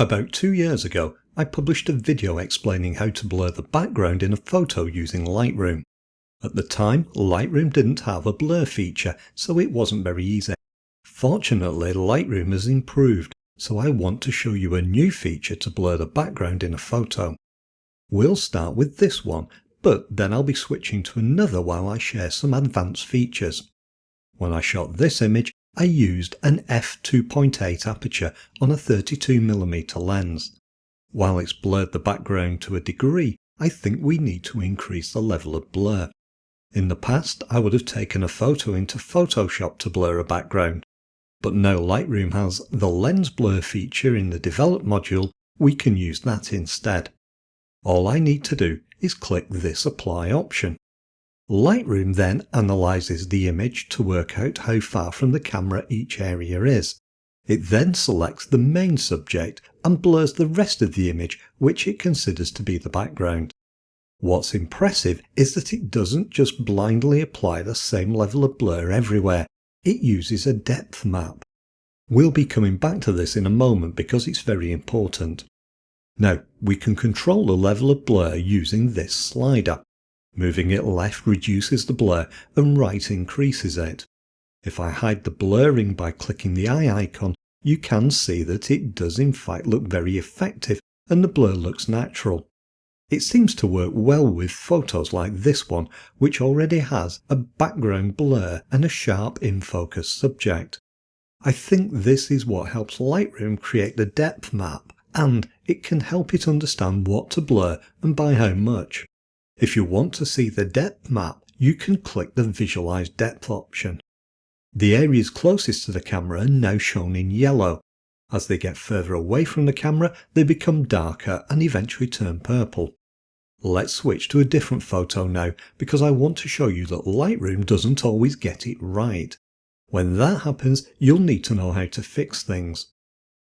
About 2 years ago, I published a video explaining how to blur the background in a photo using Lightroom. At the time, Lightroom didn't have a blur feature, so it wasn't very easy. Fortunately, Lightroom has improved, so I want to show you a new feature to blur the background in a photo. We'll start with this one, but then I'll be switching to another while I share some advanced features. When I shot this image, I used an f2.8 aperture on a 32mm lens. While it's blurred the background to a degree, I think we need to increase the level of blur. In the past, I would have taken a photo into Photoshop to blur a background. But now Lightroom has the lens blur feature in the Develop module, we can use that instead. All I need to do is click this Apply option. Lightroom then analyzes the image to work out how far from the camera each area is. It then selects the main subject and blurs the rest of the image, which it considers to be the background. What's impressive is that it doesn't just blindly apply the same level of blur everywhere. It uses a depth map. We'll be coming back to this in a moment because it's very important. Now, we can control the level of blur using this slider. Moving it left reduces the blur and right increases it. If I hide the blurring by clicking the eye icon, you can see that it does in fact look very effective and the blur looks natural. It seems to work well with photos like this one, which already has a background blur and a sharp in-focus subject. I think this is what helps Lightroom create the depth map, and it can help it understand what to blur and by how much. If you want to see the depth map, you can click the Visualize Depth option. The areas closest to the camera are now shown in yellow. As they get further away from the camera, they become darker and eventually turn purple. Let's switch to a different photo now, because I want to show you that Lightroom doesn't always get it right. When that happens, you'll need to know how to fix things.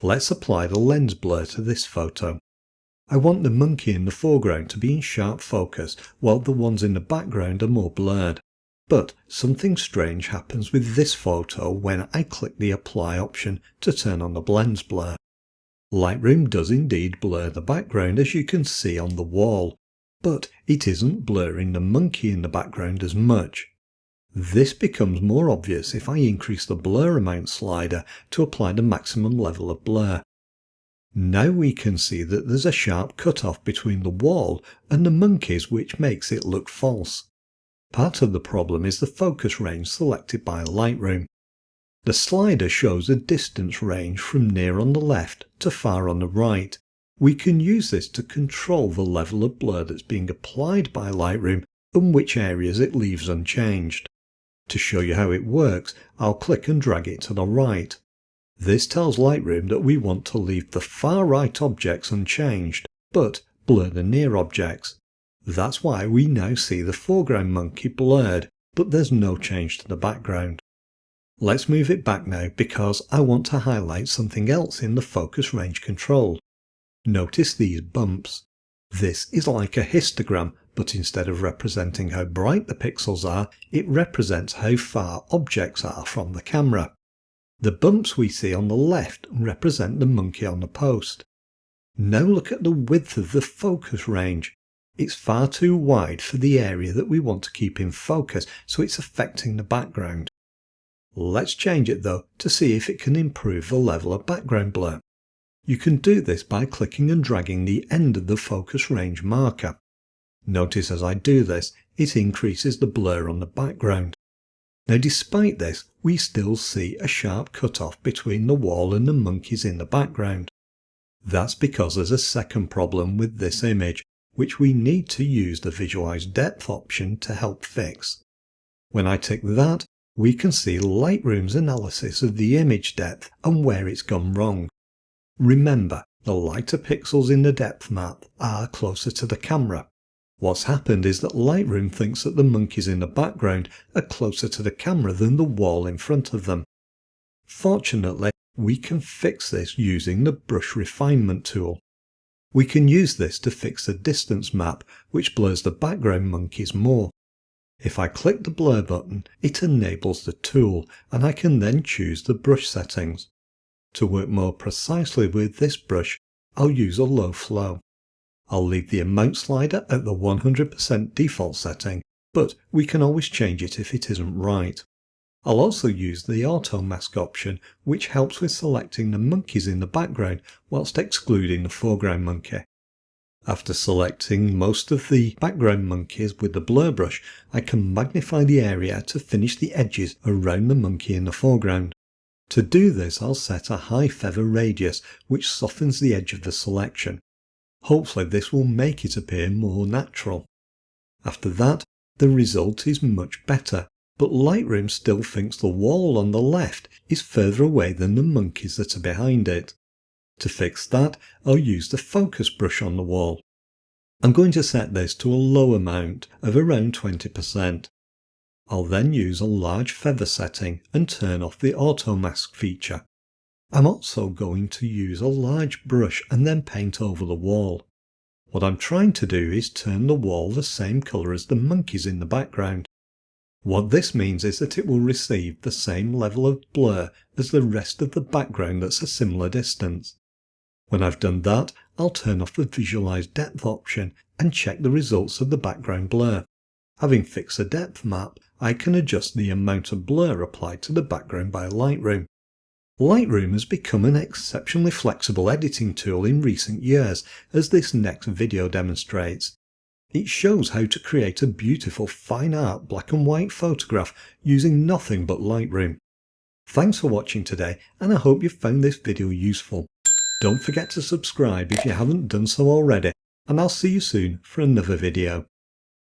Let's apply the lens blur to this photo. I want the monkey in the foreground to be in sharp focus, while the ones in the background are more blurred. But something strange happens with this photo when I click the Apply option to turn on the lens blur. Lightroom does indeed blur the background, as you can see on the wall, but it isn't blurring the monkey in the background as much. This becomes more obvious if I increase the blur amount slider to apply the maximum level of blur. Now we can see that there's a sharp cutoff between the wall and the monkeys, which makes it look false. Part of the problem is the focus range selected by Lightroom. The slider shows a distance range from near on the left to far on the right. We can use this to control the level of blur that's being applied by Lightroom and which areas it leaves unchanged. To show you how it works, I'll click and drag it to the right. This tells Lightroom that we want to leave the far right objects unchanged, but blur the near objects. That's why we now see the foreground monkey blurred, but there's no change to the background. Let's move it back now because I want to highlight something else in the focus range control. Notice these bumps. This is like a histogram, but instead of representing how bright the pixels are, it represents how far objects are from the camera. The bumps we see on the left represent the monkey on the post. Now look at the width of the focus range. It's far too wide for the area that we want to keep in focus, so it's affecting the background. Let's change it though to see if it can improve the level of background blur. You can do this by clicking and dragging the end of the focus range marker. Notice as I do this, it increases the blur on the background. Now despite this, we still see a sharp cutoff between the wall and the monkeys in the background. That's because there's a second problem with this image, which we need to use the Visualize Depth option to help fix. When I tick that, we can see Lightroom's analysis of the image depth and where it's gone wrong. Remember, the lighter pixels in the depth map are closer to the camera. What's happened is that Lightroom thinks that the monkeys in the background are closer to the camera than the wall in front of them. Fortunately, we can fix this using the Brush Refinement tool. We can use this to fix the distance map, which blurs the background monkeys more. If I click the blur button, it enables the tool, and I can then choose the brush settings. To work more precisely with this brush, I'll use a low flow. I'll leave the amount slider at the 100% default setting, but we can always change it if it isn't right. I'll also use the auto mask option, which helps with selecting the monkeys in the background whilst excluding the foreground monkey. After selecting most of the background monkeys with the blur brush, I can magnify the area to finish the edges around the monkey in the foreground. To do this, I'll set a high feather radius, which softens the edge of the selection. Hopefully this will make it appear more natural. After that, the result is much better, but Lightroom still thinks the wall on the left is further away than the monkeys that are behind it. To fix that, I'll use the focus brush on the wall. I'm going to set this to a low amount of around 20%. I'll then use a large feather setting and turn off the auto mask feature. I'm also going to use a large brush and then paint over the wall. What I'm trying to do is turn the wall the same colour as the monkeys in the background. What this means is that it will receive the same level of blur as the rest of the background that's a similar distance. When I've done that, I'll turn off the Visualize Depth option and check the results of the background blur. Having fixed the depth map, I can adjust the amount of blur applied to the background by Lightroom. Lightroom has become an exceptionally flexible editing tool in recent years, as this next video demonstrates. It shows how to create a beautiful fine art black and white photograph using nothing but Lightroom. Thanks for watching today, and I hope you found this video useful. Don't forget to subscribe if you haven't done so already, and I'll see you soon for another video.